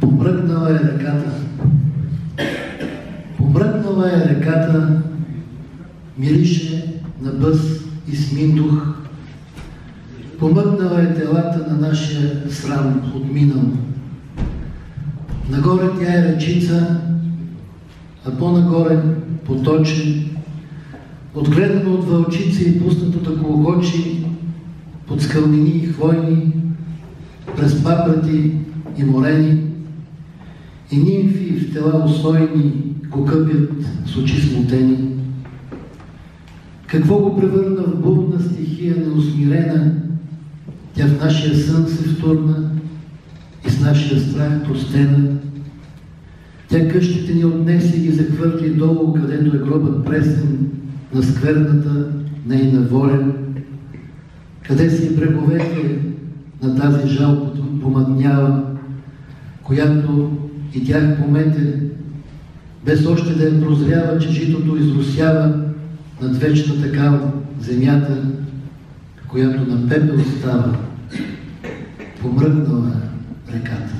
Помръкнала е реката. Помръкнала е реката, мирише на бъз и сминдух. Помъкнала е телата на нашия срам отминал. Нагоре тя е речица, а по-нагоре поточе, отгледано от вълчици и пуснато да колгочи под скълнини и хвойни, през папрати и морени, и нимфи в тела усойни го къпят с очи смутени. Какво го превърна в бурна стихия неусмирена, тя в нашия сън се втурна и с нашия страх простена. Тя къщите ни отнесе и ги захвърли долу, където е гробът пресен на скверната нейна воля. Къде са и бреговете на тази жалко помътняла, която и тях помете, без още да я прозрява, че житото изрусява над вечната кал земята, която на пепел става. Помръкнала реката.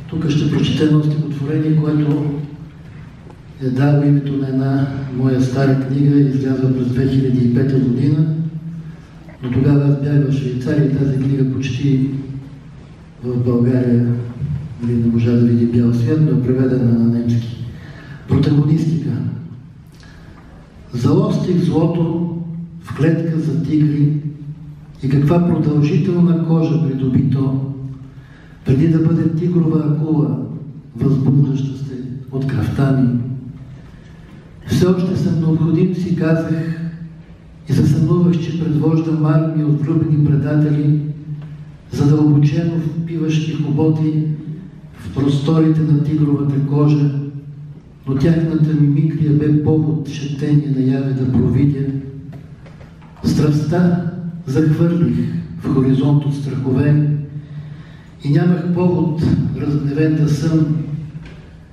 Тук ще прочета едно стихотворение, което е дало името на една моя стара книга, излязла през 2005 година, но тогава аз бях в Швейцария и тази книга почти в България не можа да види бял свят, но е преведена на немски. Протагонистика. Залостих злото в клетка за тигри и каква продължителна кожа придоби то, преди да бъде тигрова акула, възбуждаща се от кръвта ми. Все още съм необходим, си казах, и се съмнувах, че предвождам армия от влюбени предатели, задълбочено впиващи хоботи в просторите на тигровата кожа, но тяхната мимикрия бе повод шептение наяве да провидя. Страстта захвърлих в хоризонт от страхове и нямах повод разгневен да съм,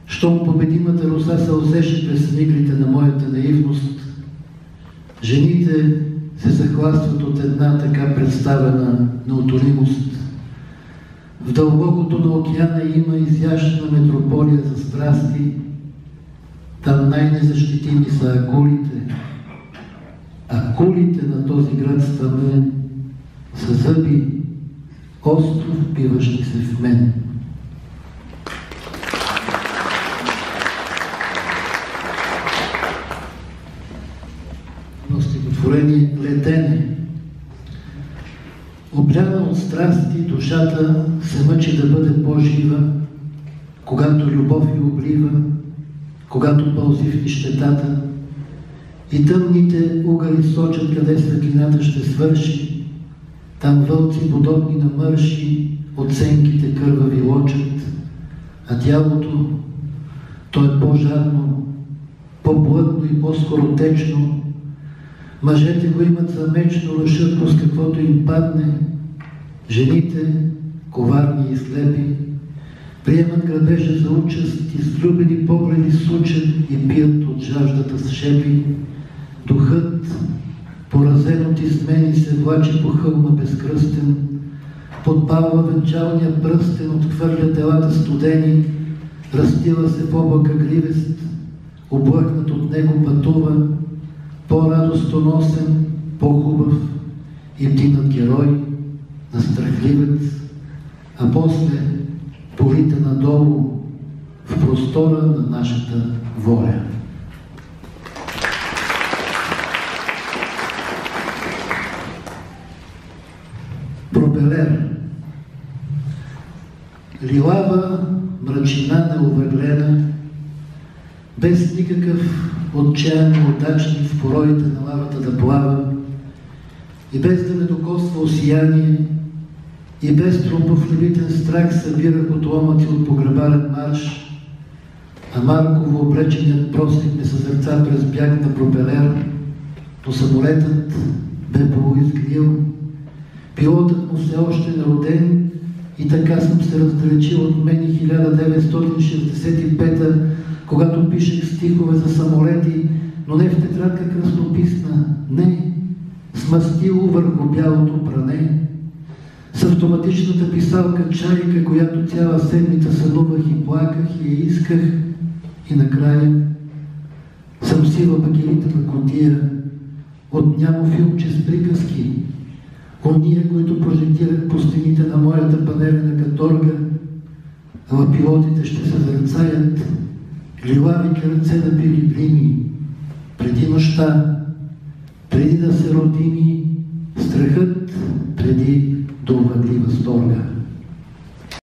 щом победимата роса сълзеше през миглите на моята наивност. Жените се захластват от една така представена неутолимост. В дълбокото на океана има изящна метрополия за страсти. Там най-незащитими са акулите. Акулите на този град Стамен са зъби, остро впиващи се в мен. Но стихотворение летене. Обляна от страсти, душата се мъчи да бъде по-жива, когато любов я облива, когато пълзи в нищетата и тъмните угъли сочат къде светлината ще свърши. Там вълци, подобни на мърши, оценките кървави лочат, а тялото, то е по-жадно, по-плътно и по-скоротечно. Мъжете го имат за мечно, рушат го с каквото им падне. Жените, коварни и слепи, приемат грабежа за участ и с влюбени погледи сучат и пият от жаждата с шепи. Духът, поразен от измени, се влачи по хълма безкръстен, подпалва венчалния пръстен, отхвърля телата студени, разстила се в облака гривест, облъхнат от него пътува, по-радостоносен, по-хубав и вдигнат герой, на страхливец, а после полита надолу в простора на нашата воля. Пропелер. Лилава мрачина неувърлена, без никакъв отчаян удачник в пороите на лавата да плава, и без да ме докосва осияние, и без трупофлебитен страх събирах отломъци от погребален марш, а Марково облеченият просник ме съзерца през бяг на пропелер, но самолетът бе полуизгнил, пилотът му все още нероден, и така съм се раздалечил от мен и 1965-та, когато пишех стихове за самолети, но не в тетрадка кръстописна, не, с мастило върху бялото пране, с автоматичната писалка чайка, която цяла седмица сънувах и плаках и я исках, и накрая съм сива бакелитова кутия от нямо филмче с приказки, ония, които прожектирах по стените на моята панелена каторга, а пилотите ще се зърцаят, лилавите ръце напили блими, преди нощта, преди да се родими, страхът преди да овъдли възторга.